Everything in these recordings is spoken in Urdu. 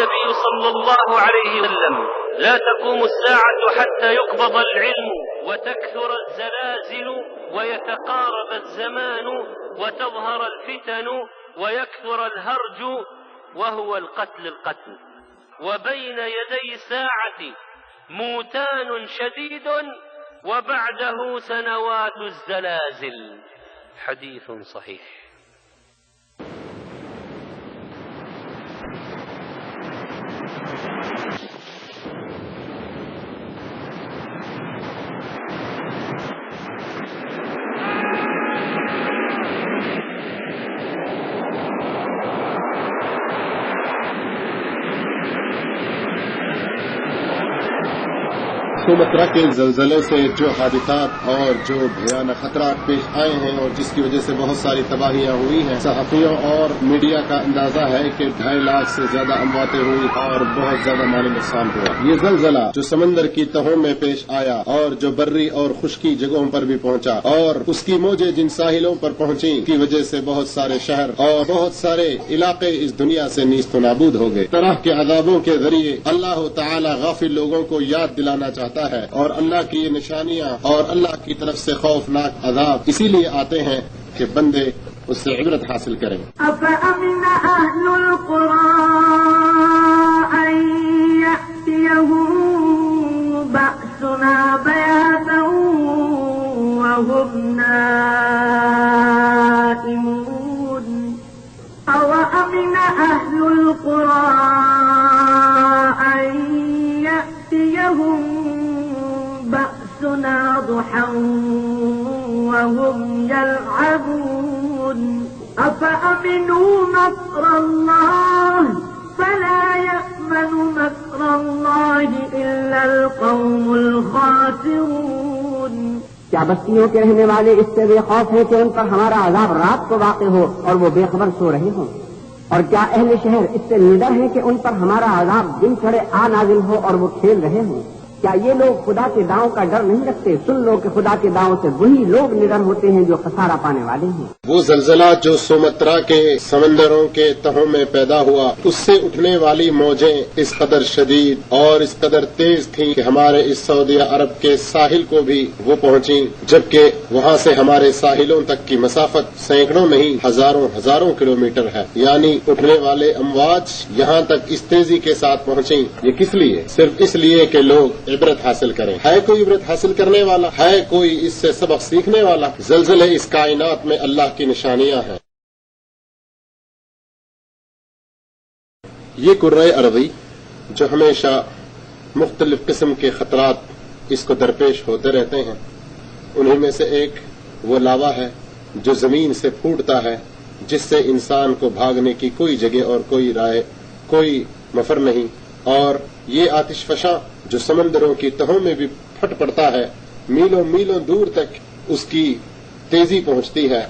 النبي صلى الله عليه وسلم: لا تقوم الساعة حتى يقبض العلم وتكثر الزلازل ويتقارب الزمان وتظهر الفتن ويكثر الهرج وهو القتل. وبين يدي الساعة موتان شديد وبعده سنوات الزلازل. حديث صحيح. سومترا کے زلزلے سے جو حادثات اور جو بھیانک خطرات پیش آئے ہیں اور جس کی وجہ سے بہت ساری تباہیاں ہوئی ہیں، صحافیوں اور میڈیا کا اندازہ ہے کہ 2.5 لاکھ سے زیادہ امواتیں ہوئی اور بہت زیادہ مالی نقصان ہوا۔ یہ زلزلہ جو سمندر کی تہوں میں پیش آیا اور جو بری اور خشکی جگہوں پر بھی پہنچا اور اس کی موجیں جن ساحلوں پر پہنچی کی وجہ سے بہت سارے شہر اور بہت سارے علاقے اس دنیا سے نیست و نابود ہو گئے۔ طرح کے عذابوں کے ذریعے اللہ تعالی غافل لوگوں کو یاد دلانا چاہتا ہے، اور اللہ کی یہ نشانیاں اور اللہ کی طرف سے خوفناک عذاب اسی لیے آتے ہیں کہ بندے اس سے عبرت حاصل کریں۔ أَفَأَمِنَ أَهْلُ الْقُرَىٰ أَن يَأْتِيَهُم بَأْسُنَا بَيَاتًا وَهُمْ نَائِمُونَ أَوَأَمِنَ أَهْلُ الْقُرَىٰ أَن يَأْتِيَهُم بأسنا ضحى وهم يلعبون أفأمنوا مكر الله فلا يأمن مكر الله إلا القوم الخاسرون۔ کیا بستیوں کے رہنے والے اس سے بے خوف ہیں کہ ان پر ہمارا عذاب رات کو واقع ہو اور وہ بے خبر سو رہے ہوں؟ اور کیا اہل شہر اس سے نڈر ہیں کہ ان پر ہمارا عذاب دن چڑھے نازل ہو اور وہ کھیل رہے ہوں؟ کیا یہ لوگ خدا کے داؤں کا ڈر نہیں رکھتے؟ سن لو کہ خدا کے داؤں سے وہی لوگ نڈر ہوتے ہیں جو خسارہ پانے والے ہیں۔ وہ زلزلہ جو سومترا کے سمندروں کے تہوں میں پیدا ہوا، اس سے اٹھنے والی موجیں اس قدر شدید اور اس قدر تیز تھیں کہ ہمارے اس سعودی عرب کے ساحل کو بھی وہ پہنچیں، جبکہ وہاں سے ہمارے ساحلوں تک کی مسافت سینکڑوں نہیں ہزاروں کلومیٹر ہے۔ یعنی اٹھنے والے امواج یہاں تک اس تیزی کے ساتھ پہنچیں۔ یہ کس لیے؟ صرف اس لیے کہ لوگ عبرت حاصل کریں۔ ہے کوئی عبرت حاصل کرنے والا؟ ہے کوئی اس سے سبق سیکھنے والا؟ زلزلے اس کائنات میں اللہ کی نشانیاں ہیں۔ یہ کرۂ ارضی جو ہمیشہ مختلف قسم کے خطرات اس کو درپیش ہوتے رہتے ہیں، انہیں میں سے ایک وہ لاوا ہے جو زمین سے پھوٹتا ہے، جس سے انسان کو بھاگنے کی کوئی جگہ اور کوئی رائے، کوئی مفر نہیں، اور یہ آتش فشاں جو سمندروں کی تہوں میں بھی پھٹ پڑتا ہے، میلوں میلوں دور تک اس کی تیزی پہنچتی ہے۔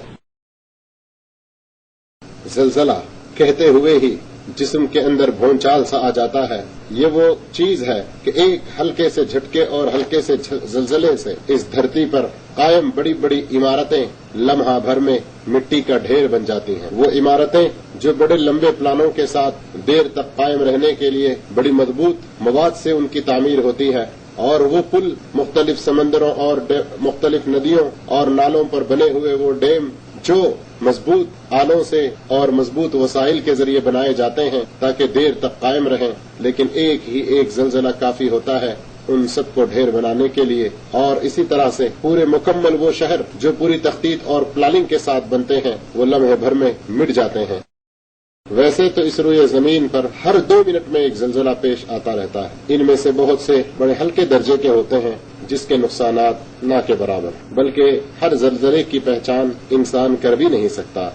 زلزلہ کہتے ہوئے ہی جسم کے اندر بھونچال سا آ جاتا ہے۔ یہ وہ چیز ہے کہ ایک ہلکے سے جھٹکے اور ہلکے سے زلزلے سے اس دھرتی پر قائم بڑی بڑی عمارتیں لمحہ بھر میں مٹی کا ڈھیر بن جاتی ہیں۔ وہ عمارتیں جو بڑے لمبے پلانوں کے ساتھ دیر تک قائم رہنے کے لیے بڑی مضبوط مواد سے ان کی تعمیر ہوتی ہے، اور وہ پل مختلف سمندروں اور مختلف ندیوں اور نالوں پر بنے ہوئے وہ ڈیم جو مضبوط آلوں سے اور مضبوط وسائل کے ذریعے بنائے جاتے ہیں تاکہ دیر تک قائم رہیں، لیکن ایک ہی ایک زلزلہ کافی ہوتا ہے ان سب کو ڈھیر بنانے کے لیے۔ اور اسی طرح سے پورے مکمل وہ شہر جو پوری تخطیط اور پلاننگ کے ساتھ بنتے ہیں وہ لمحے بھر میں مٹ جاتے ہیں۔ ویسے تو اس روئے زمین پر ہر 2 منٹ میں ایک زلزلہ پیش آتا رہتا ہے۔ ان میں سے بہت سے بڑے ہلکے درجے کے ہوتے ہیں جس کے نقصانات نہ کے برابر، بلکہ ہر زلزلے کی پہچان انسان کر بھی نہیں سکتا۔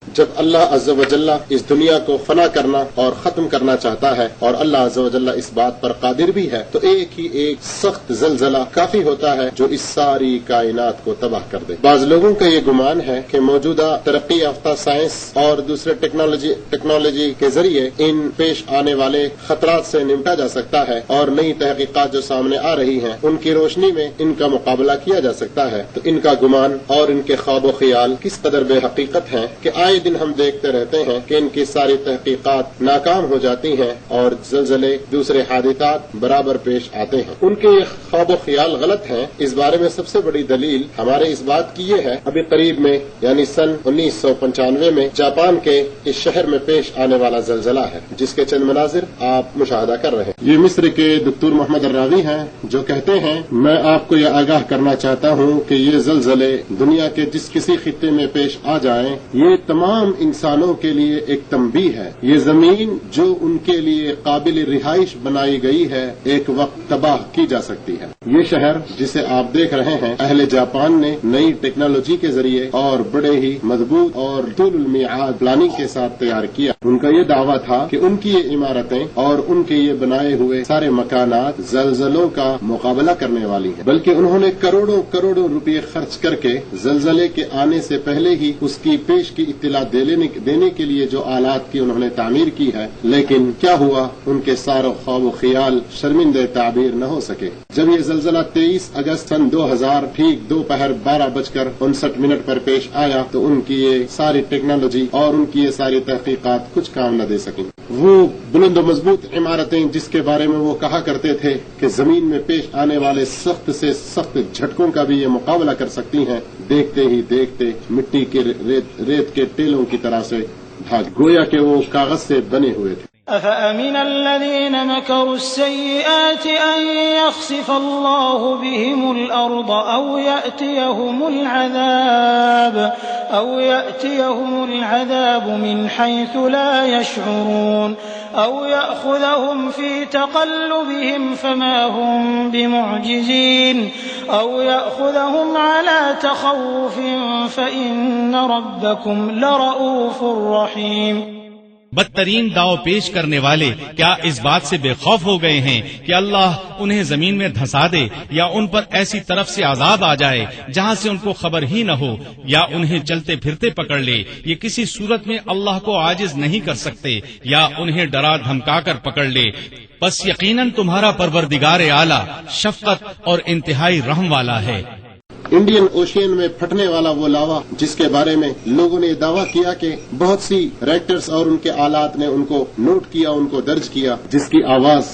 جب اللہ عز و جل اس دنیا کو فنا کرنا اور ختم کرنا چاہتا ہے اور اللہ عز و جل اس بات پر قادر بھی ہے تو ایک ہی ایک سخت زلزلہ کافی ہوتا ہے جو اس ساری کائنات کو تباہ کر دے۔ بعض لوگوں کا یہ گمان ہے کہ موجودہ ترقی یافتہ سائنس اور دوسرے ٹیکنالوجی کے ذریعے ان پیش آنے والے خطرات سے نمٹا جا سکتا ہے اور نئی تحقیقات جو سامنے آ رہی ہیں ان کی روشنی میں ان کا مقابلہ کیا جا سکتا ہے۔ تو ان کا گمان اور ان کے خواب و خیال کس قدر بے حقیقت ہیں کہ آئے لیکن ہم دیکھتے رہتے ہیں کہ ان کی ساری تحقیقات ناکام ہو جاتی ہیں اور زلزلے دوسرے حادثات برابر پیش آتے ہیں. ان کے یہ خواب و خیال غلط ہیں. اس بارے میں سب سے بڑی دلیل ہمارے اس بات کی یہ ہے، ابھی قریب میں یعنی سن 1995 میں جاپان کے اس شہر میں پیش آنے والا زلزلہ ہے، جس کے چند مناظر آپ مشاہدہ کر رہے ہیں. یہ مصر کے دکتور محمد الراوی ہیں جو کہتے ہیں، میں آپ کو یہ آگاہ کرنا چاہتا ہوں کہ یہ زلزلے دنیا کے جس کسی خطے میں پیش آ جائیں، یہ تمام انسانوں کے لیے ایک تنبیہ ہے. یہ زمین جو ان کے لیے قابل رہائش بنائی گئی ہے ایک وقت تباہ کی جا سکتی ہے. یہ شہر جسے آپ دیکھ رہے ہیں اہل جاپان نے نئی ٹیکنالوجی کے ذریعے اور بڑے ہی مضبوط اور طول المیعاد پلاننگ کے ساتھ تیار کیا. ان کا یہ دعویٰ تھا کہ ان کی یہ عمارتیں اور ان کے یہ بنائے ہوئے سارے مکانات زلزلوں کا مقابلہ کرنے والی ہیں، بلکہ انہوں نے کروڑوں کروڑوں روپے خرچ کر کے زلزلے کے آنے سے پہلے ہی اس کی پیش کی اطلاع دینے کے لیے جو آلات کی انہوں نے تعمیر کی ہے. لیکن کیا ہوا، ان کے سارے خواب و خیال شرمندہ تعبیر نہ ہو سکے. جب یہ زلزلہ 23 اگست سن 2000 ٹھیک دوپہر 12:59 پر پیش آیا تو ان کی یہ ساری ٹیکنالوجی اور ان کی یہ ساری تحقیقات کچھ کام نہ دے سکیں. وہ بلند و مضبوط عمارتیں جس کے بارے میں وہ کہا کرتے تھے کہ زمین میں پیش آنے والے سخت سے سخت جھٹکوں کا بھی یہ مقابلہ کر سکتی ہیں، دیکھتے ہی دیکھتے مٹی کے ریت کے ٹیلوں کی طرح سے بھاگ، گویا کہ وہ کاغذ سے بنے ہوئے تھے. أفأمن الذين مكروا السيئات أن يخسف الله بهم الأرض أو يأتيهم العذاب من حيث لا يشعرون أو يأخذهم في تقلبهم فما هم بمعجزين أو يأخذهم على تخوف فإن ربكم لرؤوف رحيم. بدترین داؤ پیش کرنے والے کیا اس بات سے بے خوف ہو گئے ہیں کہ اللہ انہیں زمین میں دھسا دے یا ان پر ایسی طرف سے عذاب آ جائے جہاں سے ان کو خبر ہی نہ ہو، یا انہیں چلتے پھرتے پکڑ لے؟ یہ کسی صورت میں اللہ کو عاجز نہیں کر سکتے، یا انہیں ڈرا دھمکا کر پکڑ لے. بس یقیناً تمہارا پروردگار اعلیٰ شفقت اور انتہائی رحم والا ہے. انڈین اوشین میں پھٹنے والا وہ لاوا جس کے بارے میں لوگوں نے دعویٰ کیا کہ بہت سی ریکٹرز اور ان کے آلات نے ان کو نوٹ کیا، ان کو درج کیا، جس کی آواز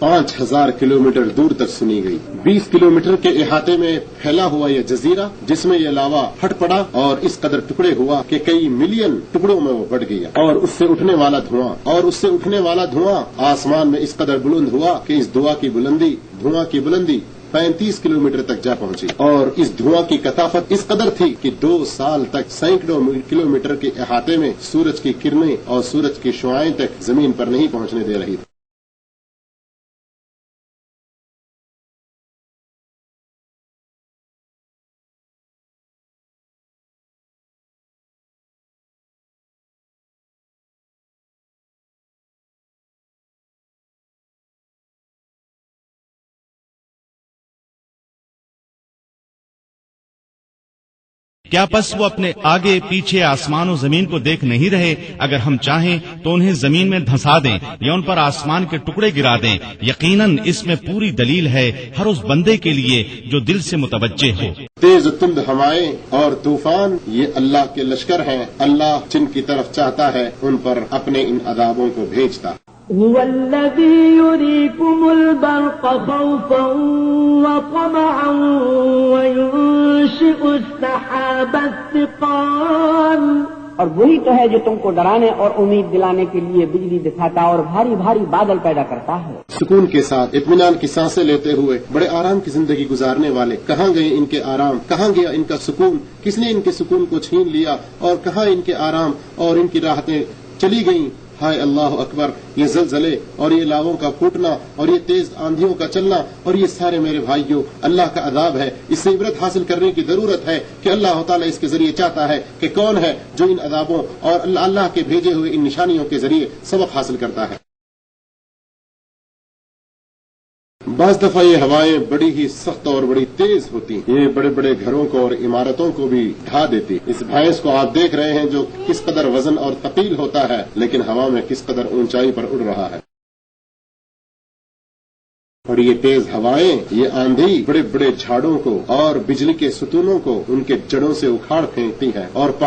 5000 کلومیٹر دور تک سنی گئی. 20 کلومیٹر کے احاطے میں پھیلا ہوا یہ جزیرہ جس میں یہ لاوا پھٹ پڑا اور اس قدر ٹکڑے ہوا کہ کئی ملین ٹکڑوں میں وہ بٹ گیا، اور اس سے اٹھنے والا دھواں آسمان میں اس قدر بلند ہوا کہ اس دھواں کی بلندی 35 کلومیٹر تک جا پہنچی، اور اس دھواں کی کثافت اس قدر تھی کہ 2 سال تک سینکڑوں کلومیٹر کے احاطے میں سورج کی کرنیں اور سورج کی شعاعیں تک زمین پر نہیں پہنچنے دے رہی تھی. کیا پس وہ اپنے آگے پیچھے آسمان و زمین کو دیکھ نہیں رہے؟ اگر ہم چاہیں تو انہیں زمین میں دھنسا دیں یا ان پر آسمان کے ٹکڑے گرا دیں. یقیناً اس میں پوری دلیل ہے ہر اس بندے کے لیے جو دل سے متوجہ ہو. تیز تند ہوائیں اور طوفان یہ اللہ کے لشکر ہیں. اللہ جن کی طرف چاہتا ہے ان پر اپنے ان عذابوں کو بھیجتا. هو الذي يريكم البرق خوفا وطمعا وينشئ السحاب الثقال. اور وہی تو ہے جو تم کو ڈرانے اور امید دلانے کے لیے بجلی دکھاتا اور بھاری بھاری بادل پیدا کرتا ہے. سکون کے ساتھ اطمینان کی سانسیں لیتے ہوئے بڑے آرام کی زندگی گزارنے والے، کہاں گئے ان کے آرام؟ کہاں گیا ان کا سکون؟ کس نے ان کے سکون کو چھین لیا؟ اور کہاں ان کے آرام اور ان کی راحتیں چلی گئیں؟ ہائے اللہ اکبر! یہ زلزلے اور یہ لاووں کا پھوٹنا اور یہ تیز آندھیوں کا چلنا اور یہ سارے میرے بھائیوں اللہ کا عذاب ہے. اس سے عبرت حاصل کرنے کی ضرورت ہے کہ اللہ تعالیٰ اس کے ذریعے چاہتا ہے کہ کون ہے جو ان عذابوں اور اللہ کے بھیجے ہوئے ان نشانیوں کے ذریعے سبق حاصل کرتا ہے. بعض دفعہ یہ ہوائیں بڑی ہی سخت اور بڑی تیز ہوتی ہیں. یہ بڑے بڑے گھروں کو اور عمارتوں کو بھی ڈھا دیتی. اس بھینس کو آپ دیکھ رہے ہیں جو کس قدر وزن اور ثقیل ہوتا ہے لیکن ہوا میں کس قدر اونچائی پر اڑ رہا ہے. اور یہ تیز ہوائیں، یہ آندھی بڑے بڑے جھاڑوں کو اور بجلی کے ستونوں کو ان کے جڑوں سے اکھاڑ پھینکتی ہے اور